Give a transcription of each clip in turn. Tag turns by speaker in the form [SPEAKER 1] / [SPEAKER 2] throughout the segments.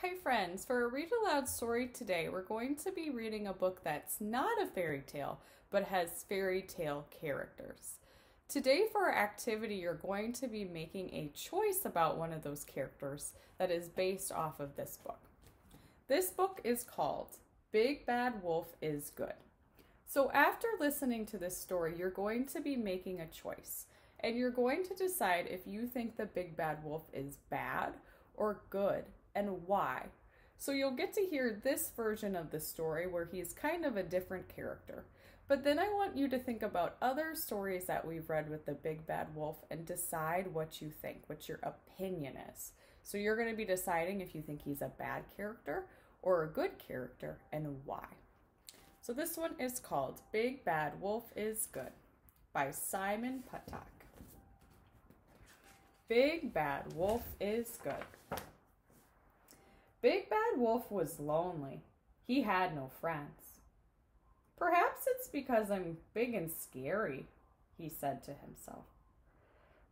[SPEAKER 1] Hi friends, for a read aloud story today, we're going to be reading a book that's not a fairy tale, but has fairy tale characters. Today for our activity, you're going to be making a choice about one of those characters that is based off of this book. This book is called Big Bad Wolf is Good. So after listening to this story, you're going to be making a choice, and you're going to decide if you think the Big Bad Wolf is bad or good, and why. So you'll get to hear this version of the story where he's kind of a different character. But then I want you to think about other stories that we've read with the Big Bad Wolf and decide what you think, what your opinion is. So you're going to be deciding if you think he's a bad character or a good character and why. So this one is called Big Bad Wolf is Good by Simon Patak. Big Bad Wolf is Good. Big Bad Wolf was lonely. He had no friends. Perhaps it's because I'm big and scary, he said to himself.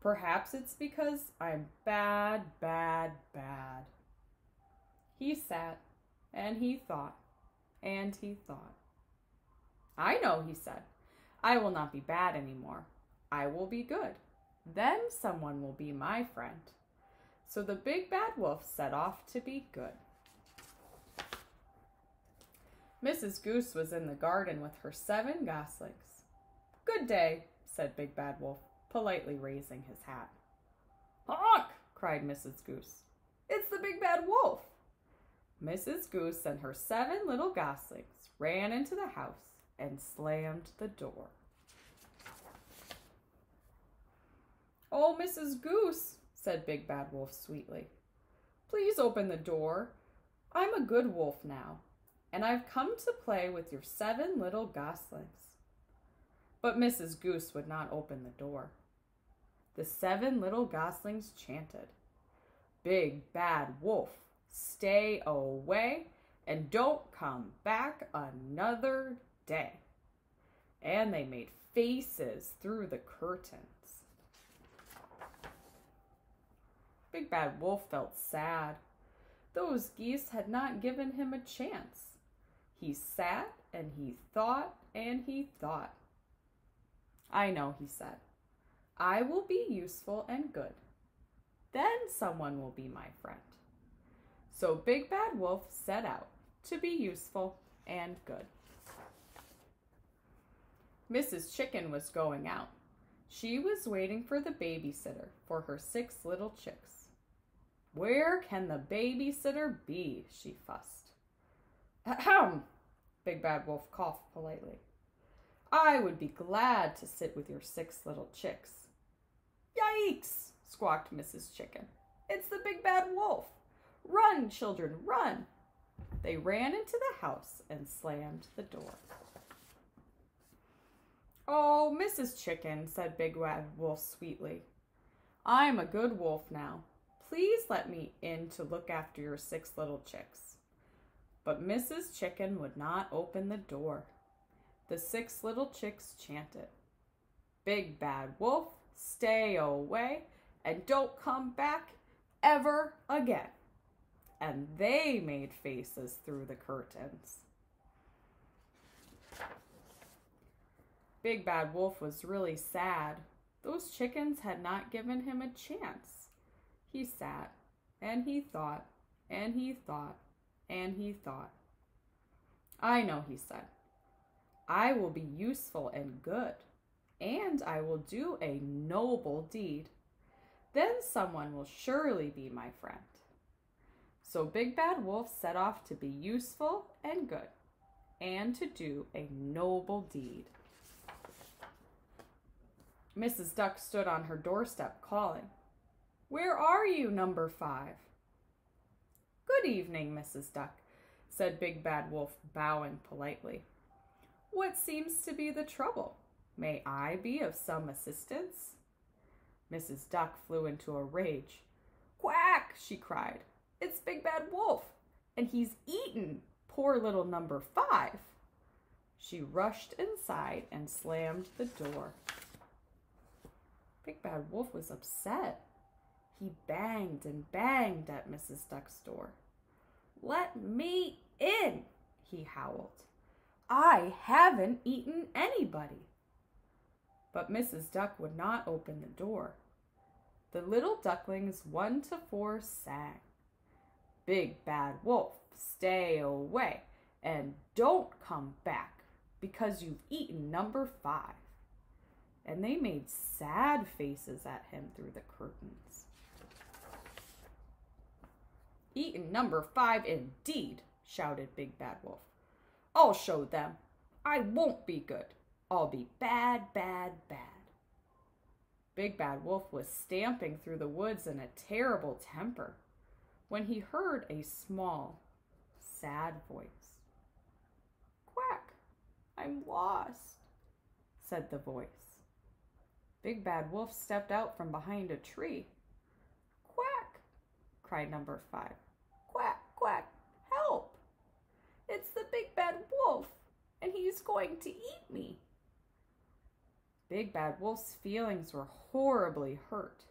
[SPEAKER 1] Perhaps it's because I'm bad, bad, bad. He sat and he thought and he thought. I know, he said. I will not be bad anymore. I will be good. Then someone will be my friend. So the Big Bad Wolf set off to be good. Mrs. Goose was in the garden with her 7 goslings. Good day, said Big Bad Wolf, politely raising his hat. Honk, cried Mrs. Goose. It's the Big Bad Wolf. Mrs. Goose and her 7 little goslings ran into the house and slammed the door. Oh, Mrs. Goose, said Big Bad Wolf sweetly. Please open the door. I'm a good wolf now, and I've come to play with your 7 little goslings. But Mrs. Goose would not open the door. The 7 little goslings chanted, Big Bad Wolf, stay away and don't come back another day. And they made faces through the curtains. Big Bad Wolf felt sad. Those geese had not given him a chance. He sat and he thought and he thought. I know, he said. I will be useful and good. Then someone will be my friend. So Big Bad Wolf set out to be useful and good. Mrs. Chicken was going out. She was waiting for the babysitter for her 6 little chicks. Where can the babysitter be? She fussed. Ahem! Big Bad Wolf coughed politely. I would be glad to sit with your 6 little chicks. Yikes! Squawked Mrs. Chicken. It's the Big Bad Wolf. Run, children, run! They ran into the house and slammed the door. Oh, Mrs. Chicken, said Big Bad Wolf sweetly. I'm a good wolf now. Please let me in to look after your 6 little chicks. But Mrs. Chicken would not open the door. The 6 little chicks chanted, Big Bad Wolf, stay away and don't come back ever again. And they made faces through the curtains. Big Bad Wolf was really sad. Those chickens had not given him a chance. He sat, and he thought, and he thought, and he thought. I know, he said. I will be useful and good, and I will do a noble deed. Then someone will surely be my friend. So Big Bad Wolf set off to be useful and good, and to do a noble deed. Mrs. Duck stood on her doorstep calling, Where are you, number 5? Good evening, Mrs. Duck, said Big Bad Wolf, bowing politely. What seems to be the trouble? May I be of some assistance? Mrs. Duck flew into a rage. Quack, she cried. It's Big Bad Wolf, and he's eaten poor little number 5. She rushed inside and slammed the door. Big Bad Wolf was upset. He banged and banged at Mrs. Duck's door. "Let me in," he howled. "I haven't eaten anybody." But Mrs. Duck would not open the door. The little ducklings 1 to 4 sang, "Big Bad Wolf, stay away, and don't come back, because you've eaten number 5. And they made sad faces at him through the curtains. "Eaten number 5 indeed," shouted Big Bad Wolf. "I'll show them. I won't be good. I'll be bad, bad, bad." Big Bad Wolf was stamping through the woods in a terrible temper when he heard a small, sad voice. "Quack, I'm lost," said the voice. Big Bad Wolf stepped out from behind a tree. "Quack," cried number 5. "Quack, quack, help! It's the Big Bad Wolf, and he's going to eat me." Big Bad Wolf's feelings were horribly hurt.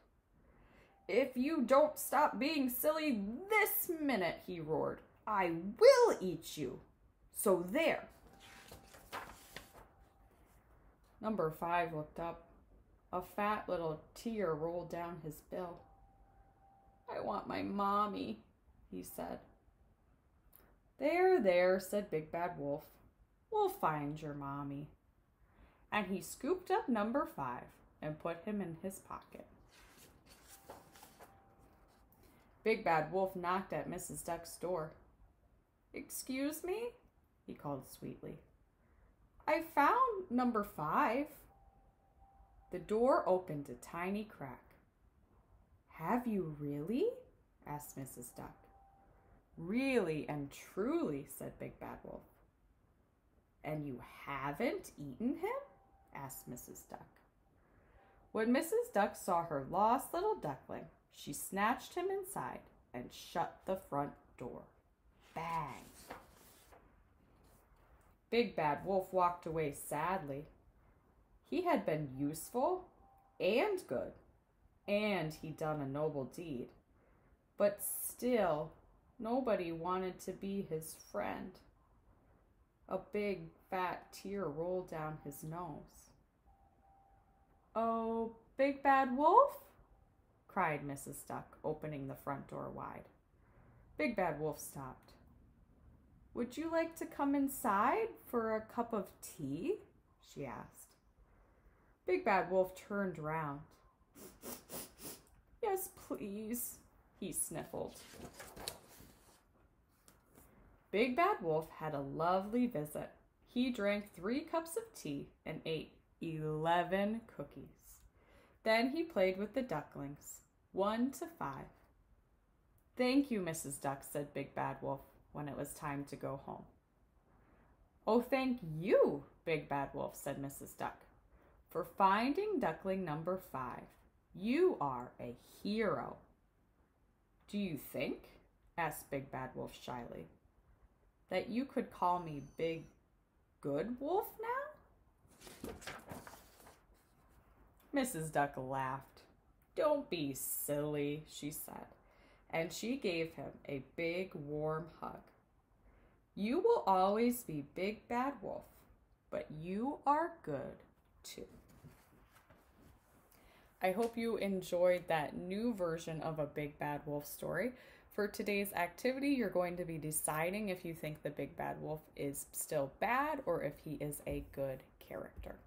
[SPEAKER 1] "If you don't stop being silly this minute," he roared, "I will eat you. So there." Number 5 looked up. A fat little tear rolled down his bill. "I want my mommy," he said. "There, there," said Big Bad Wolf. "We'll find your mommy." And he scooped up number 5 and put him in his pocket. Big Bad Wolf knocked at Mrs. Duck's door. "Excuse me?" he called sweetly. "I found number 5. The door opened a tiny crack. "Have you really?" asked Mrs. Duck. "Really and truly," said Big Bad Wolf. "And you haven't eaten him?" asked Mrs. Duck. When Mrs. Duck saw her lost little duckling, she snatched him inside and shut the front door. Bang! Big Bad Wolf walked away sadly. He had been useful and good, and he'd done a noble deed. But still, nobody wanted to be his friend. A big, fat tear rolled down his nose. "Oh, Big Bad Wolf?" cried Mrs. Duck, opening the front door wide. Big Bad Wolf stopped. "Would you like to come inside for a cup of tea?" she asked. Big Bad Wolf turned round. "Yes, please," he sniffled. Big Bad Wolf had a lovely visit. He drank 3 cups of tea and ate 11 cookies. Then he played with the ducklings, 1 to 5. "Thank you, Mrs. Duck," said Big Bad Wolf when it was time to go home. "Oh, thank you, Big Bad Wolf," said Mrs. Duck, "for finding duckling number 5. You are a hero." "Do you think," asked Big Bad Wolf shyly, "that you could call me Big Good Wolf now?" Mrs. Duck laughed. "Don't be silly," she said, and she gave him a big warm hug. "You will always be Big Bad Wolf, but you are good too." I hope you enjoyed that new version of a Big Bad Wolf story. For today's activity, you're going to be deciding if you think the Big Bad Wolf is still bad or if he is a good character.